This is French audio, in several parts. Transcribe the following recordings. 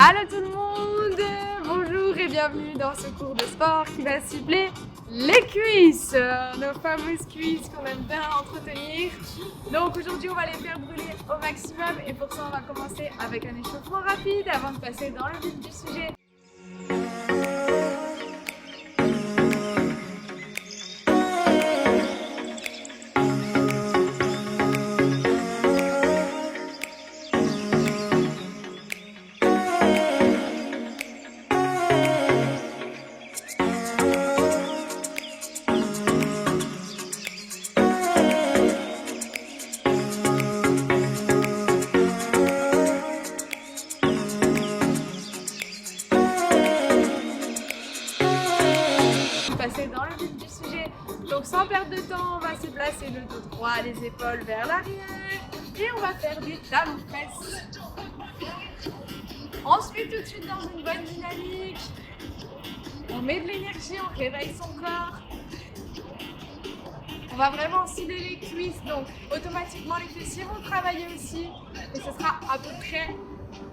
Allô tout le monde, bonjour et bienvenue dans ce cours de sport qui va cibler les cuisses, nos fameuses cuisses qu'on aime bien entretenir. Donc aujourd'hui on va les faire brûler au maximum et pour ça on va commencer avec un échauffement rapide avant de passer dans le vif du sujet. Passer dans le vif du sujet. Donc sans perdre de temps, on va se placer le dos droit, les épaules vers l'arrière et on va faire des talons-fesses. On se met tout de suite dans une bonne dynamique. On met de l'énergie, on réveille son corps. On va vraiment cibler les cuisses, donc automatiquement les fessiers vont travailler aussi. Et ce sera à peu près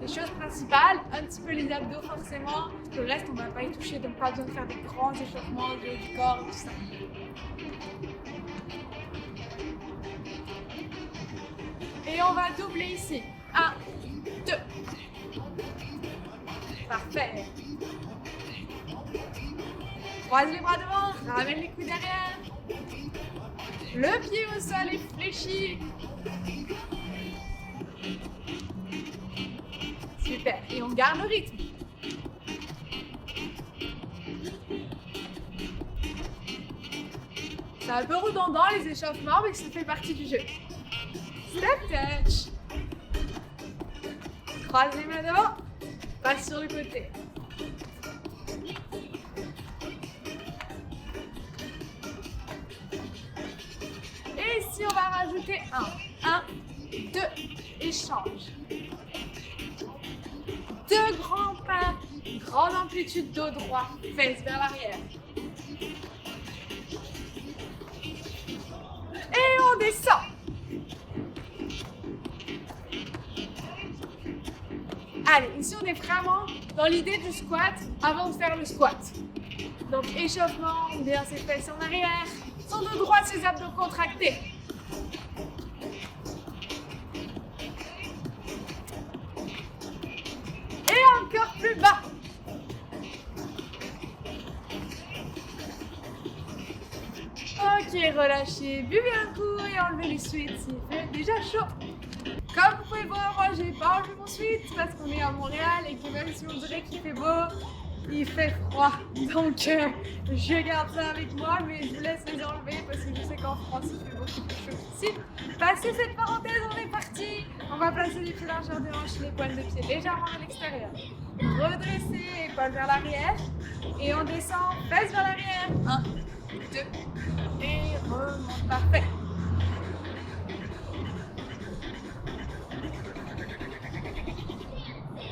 les choses principales, un petit peu les abdos forcément, le reste on ne va pas y toucher, donc pas besoin de faire des grands échauffements du haut du corps, tout ça. Et on va doubler ici. 1, 2. Parfait. Croise les bras devant, ramène les coudes derrière. Le pied au sol est fléchi. Super, et on garde le rythme. C'est un peu redondant les échauffements, mais ça fait partie du jeu. Step touch. Croise les mains devant, passe sur le côté. Et ici, on va rajouter 1, 2, échange. 2 grands pas, grande amplitude dos droit, fesses vers l'arrière. Et on descend. Allez, ici on est vraiment dans l'idée du squat avant de faire le squat. Donc échauffement, bien ses fesses en arrière, son dos droit, ses abdos contractés. Encore plus bas. Ok, relâchez, buvez un coup et enlevez les sweats s'il fait déjà chaud. Comme vous pouvez voir, moi j'ai pas enlevé mon sweat parce qu'on est à Montréal et que même si on dirait qu'il fait beau, il fait froid. Donc je garde ça avec moi, mais je vous laisse les enlever parce que je sais qu'en France il fait beaucoup plus chaud qu'ici. Passez cette parenthèse, on est parti. On va placer les pieds largeur des hanches, les pointes de pied légèrement à l'extérieur. Redresser, épaules vers l'arrière. Et on descend, fesses vers l'arrière. 1, 2, et remonte. Parfait.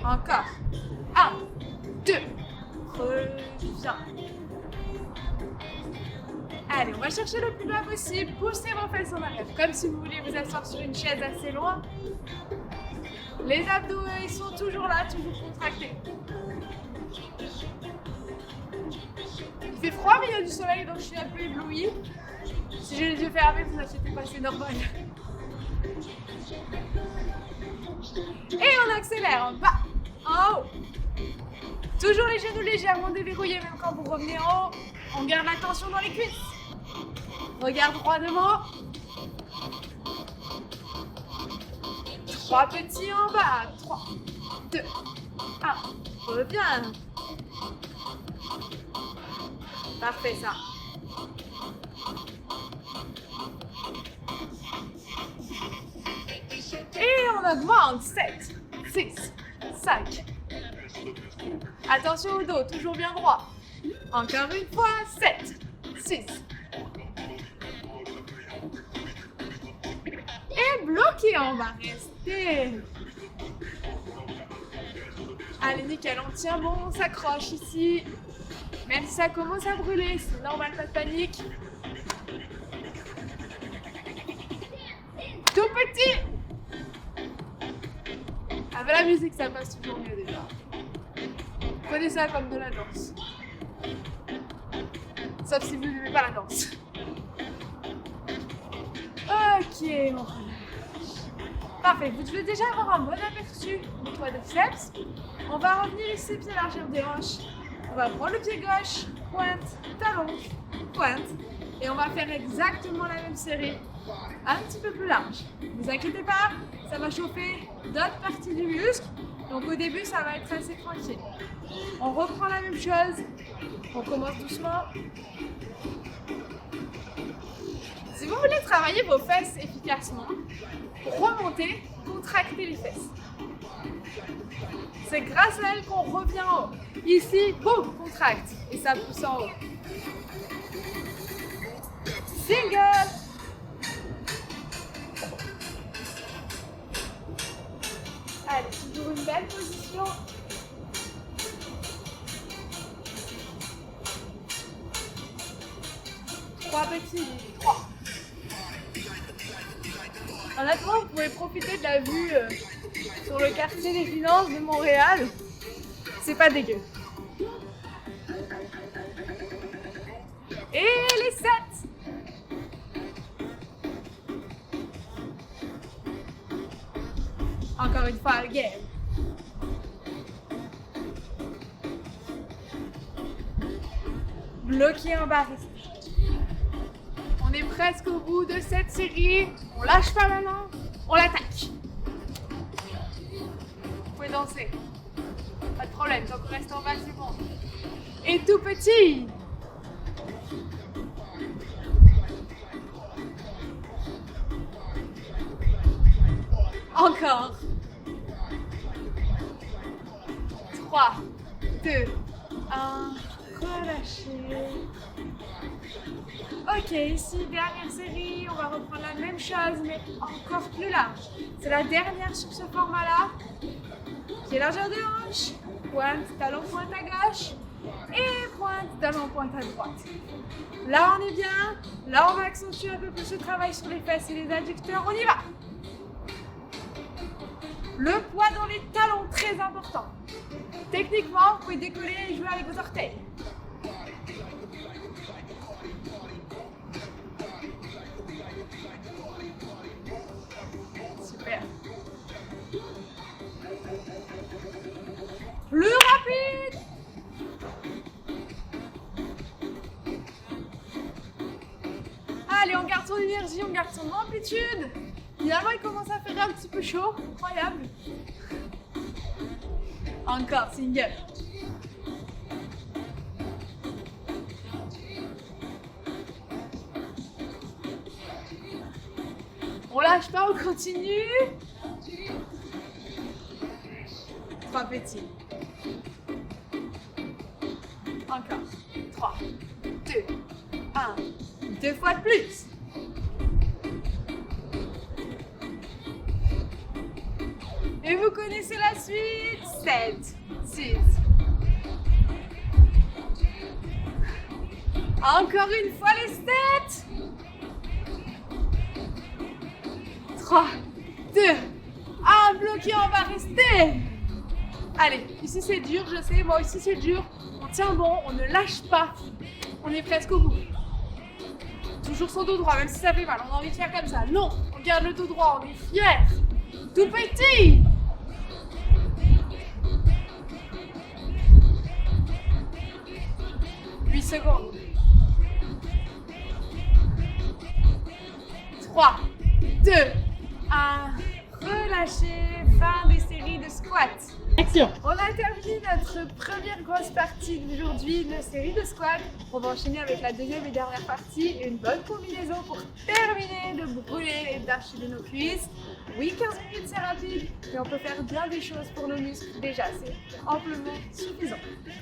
Encore. 1, 2, reviens. Allez, on va chercher le plus bas possible. Poussez vos fesses en arrière, comme si vous vouliez vous asseoir sur une chaise assez loin. Les abdos, ils sont toujours là, toujours contractés. Il fait froid, mais il y a du soleil, donc je suis un peu éblouie. Si j'ai les yeux fermés, vous inquiétez pas, c'est normal. Et on accélère en bas, en haut. Toujours les genoux légèrement déverrouillés, même quand vous revenez en haut. On garde la tension dans les cuisses. Regard droit devant. 3 petits en bas. 3, 2, 1. Reviens. Parfait ça. Et on augmente. 7, 6, 5. Attention au dos, toujours bien droit. Encore une fois. 7, 6. Et bloqué, on va rester. Allez, nickel, on tient bon, on s'accroche ici. Même si ça commence à brûler, c'est normal, pas de panique. Tout petit. Avec la musique, ça passe toujours mieux déjà. Prenez ça comme de la danse. Sauf si vous n'aimez pas la danse. Ok, on relâche. Parfait, vous devez déjà avoir un bon aperçu du quadriceps. On va revenir ici, pied largeur des hanches. On va prendre le pied gauche, pointe, talon, pointe. Et on va faire exactement la même série, un petit peu plus large. Ne vous inquiétez pas, ça va chauffer d'autres parties du muscle. Donc au début, ça va être assez tranquille. On reprend la même chose. On commence doucement. Si vous voulez travailler vos fesses efficacement, remontez, contractez les fesses. C'est grâce à elles qu'on revient en haut. Ici, boum, contracte. Et ça pousse en haut. Single. Allez, toujours une belle position. Trois petits, 3. Honnêtement, vous pouvez profiter de la vue sur le quartier des finances de Montréal. C'est pas dégueu. Et les 7. Encore une fois, le game. Bloqué en bas. On est presque au bout de cette série. On lâche pas maintenant, on l'attaque. Vous pouvez danser. Pas de problème, tant qu'on reste en bas, c'est bon. Et tout petit. Encore. 3, 2, 1. Relâchez. Ok, ici, dernière série. On va reprendre la même chose, mais encore plus large. C'est la dernière sur ce format-là. Pied largeur de hanche. Pointe, talon, pointe à gauche. Et pointe, talon, pointe à droite. Là, on est bien. Là, on va accentuer un peu plus le travail sur les fesses et les adducteurs. On y va. Le poids dans les talons, très important. Techniquement, vous pouvez décoller et jouer avec vos orteils. Super. Plus rapide. Allez, on garde son énergie, on garde son amplitude. Finalement, il commence à faire un petit peu chaud. Incroyable. Encore, single. On lâche pas, on continue. 3 petits. Encore. 3, 2, 1. 2 fois de plus. Et vous connaissez la suite. 7, 6. Encore une fois les 7. 3, 2, 1. Bloqué, on va rester. Allez, ici c'est dur, je sais, moi aussi c'est dur. On tient bon, on ne lâche pas. On est presque au bout. Toujours son dos droit, même si ça fait mal. On a envie de faire comme ça. Non, on garde le dos droit, on est fiers. Tout petit. Secondes. 3, 2, 1. Relâchez. Fin des séries de squats. Action. On a terminé notre première grosse partie d'aujourd'hui de série de squats. On va enchaîner avec la deuxième et dernière partie. Une bonne combinaison pour terminer de brûler et d'achever nos cuisses. Oui, 15 minutes c'est rapide, mais on peut faire bien des choses pour nos muscles. Déjà, c'est amplement suffisant.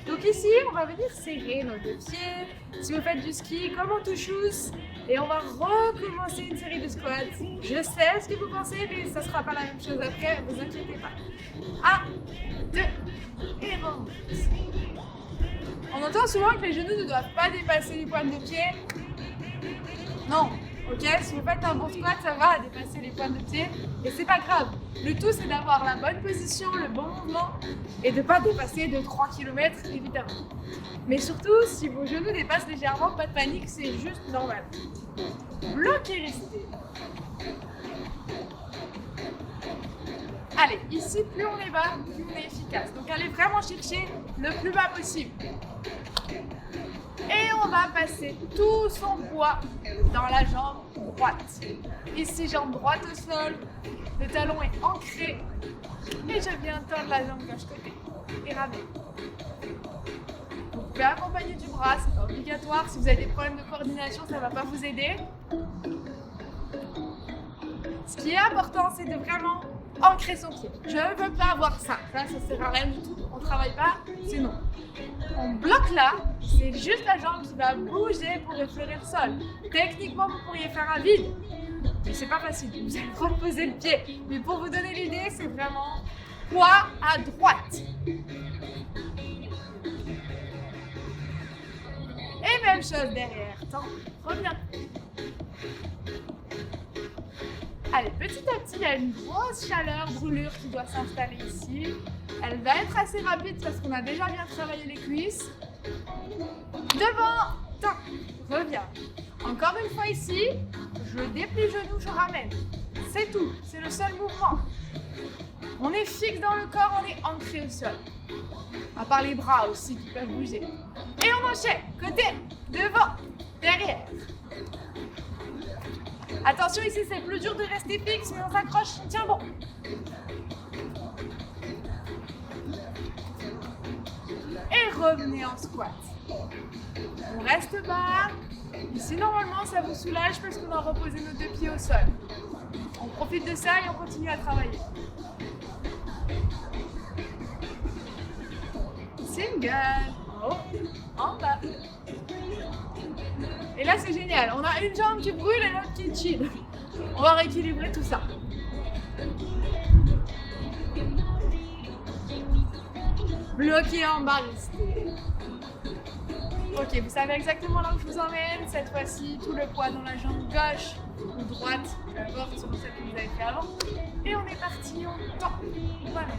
Donc ici, on va venir serrer nos deux pieds. Si vous faites du ski, comme en touchous. Et on va recommencer une série de squats. Je sais ce que vous pensez, mais ça ne sera pas la même chose après, ne vous inquiétez pas. 1, 2, et remonte. On entend souvent que les genoux ne doivent pas dépasser les pointes de pied. Non, ok, si vous faites un bon squat, ça va dépasser les pointes de pied. Et c'est pas grave. Le tout, c'est d'avoir la bonne position, le bon mouvement et de ne pas dépasser de 3 km évidemment. Mais surtout, si vos genoux dépassent légèrement, pas de panique, c'est juste normal. Bloquez, restez. Allez, ici, plus on est bas, plus on est efficace. Donc allez vraiment chercher le plus bas possible. Et on va passer tout son poids dans la jambe droite. Ici, jambe droite au sol, le talon est ancré. Et je viens tendre la jambe gauche côté et ramener. Vous pouvez accompagner du bras, c'est pas obligatoire. Si vous avez des problèmes de coordination, ça ne va pas vous aider. Ce qui est important, c'est de vraiment ancrer son pied. Je ne veux pas avoir ça. Là, ça ne sert à rien du tout. On ne travaille pas, c'est non. On bloque là, c'est juste la jambe qui va bouger pour effleurer le sol. Techniquement, vous pourriez faire un vide, mais c'est pas facile. Vous avez le droit de poser le pied. Mais pour vous donner l'idée, c'est vraiment poids à droite. Et même chose derrière. Attends, reviens. Allez, petit à petit, il y a une grosse chaleur, brûlure qui doit s'installer ici. Elle va être assez rapide parce qu'on a déjà bien travaillé les cuisses. Devant, attends, reviens. Encore une fois ici, je déplie le genou, je ramène. C'est tout, c'est le seul mouvement. On est fixe dans le corps, on est ancré au sol. À part les bras aussi qui peuvent bouger. Et on enchaîne, côté, devant, derrière. Attention, ici c'est plus dur de rester fixe, mais on s'accroche, tiens bon. Et revenez en squat. On reste bas. Ici normalement ça vous soulage parce qu'on a reposé nos deux pieds au sol. On profite de ça et on continue à travailler. Single. Oh, en bas. Et là c'est génial, on a une jambe qui brûle et l'autre qui est chill. On va rééquilibrer tout ça. Bloqué en bas, restez. Ok, vous savez exactement là où je vous emmène. Cette fois-ci, tout le poids dans la jambe gauche ou droite, peu importe selon celle que vous avez fait avant. Et on est parti, on tend. Voilà.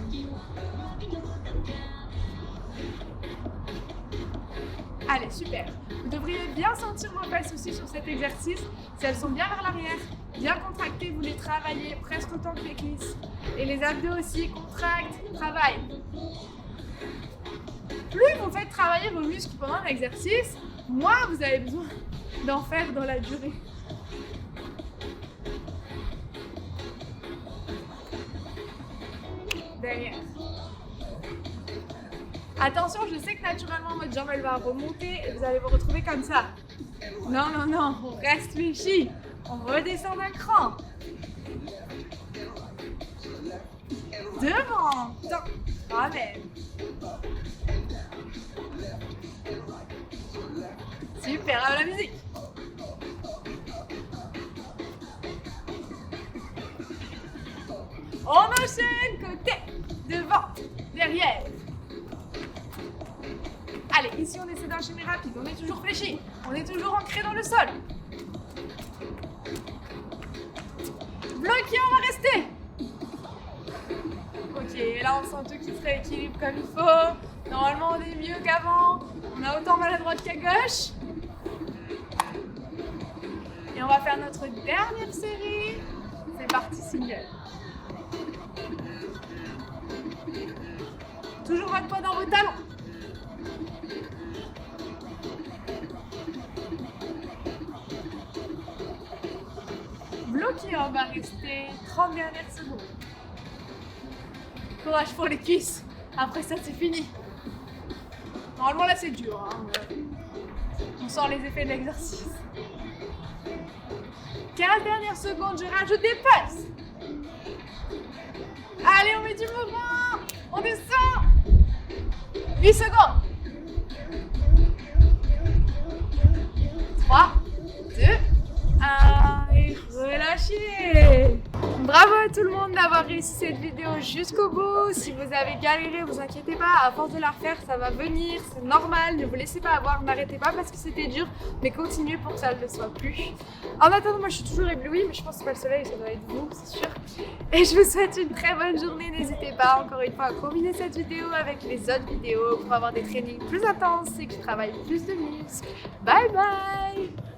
Allez, super. Vous devriez bien sentir vos fesses aussi sur cet exercice. Si elles sont bien vers l'arrière, bien contractées, vous les travaillez presque autant que les cuisses. Et les abdos aussi, contractent, travaillent. Plus vous faites travailler vos muscles pendant l'exercice, moins vous avez besoin d'en faire dans la durée. Derrière. Attention, je sais que naturellement votre jambe elle va remonter et vous allez vous retrouver comme ça. Non, non, non, on reste fléchi. On redescend d'un cran. Devant. Ramène. Super, à la musique. On enchaîne côté, devant, derrière. Allez, ici on essaie d'enchaîner rapide, on est toujours fléchi, on est toujours ancré dans le sol. Bloqué, on va rester. Ok, là on sent tout qui se rééquilibre comme il faut. Normalement on est mieux qu'avant, on a autant mal à droite qu'à gauche. Et on va faire notre dernière série. C'est parti, single. Toujours votre poids dans vos talons. Bloqué, on va rester 30 dernières secondes. Courage pour les cuisses. Après ça, c'est fini. Normalement, là, c'est dur. Hein. On sent les effets de l'exercice. 15 dernières secondes, je rajoute des pulses. Allez, on met du mouvement. On descend. 8 secondes. 3, 2, 1. Et relâchez. Bravo à tout le monde. monde d'avoir réussi cette vidéo jusqu'au bout. Si vous avez galéré, vous inquiétez pas, à force de la refaire, ça va venir, c'est normal. Ne vous laissez pas avoir, n'arrêtez pas parce que c'était dur, mais continuez pour que ça ne le soit plus. En attendant, moi je suis toujours éblouie, mais je pense que c'est pas le soleil, ça doit être vous, c'est sûr. Et je vous souhaite une très bonne journée. N'hésitez pas encore une fois à combiner cette vidéo avec les autres vidéos pour avoir des trainings plus intenses et que je travaille plus de muscles. Bye bye!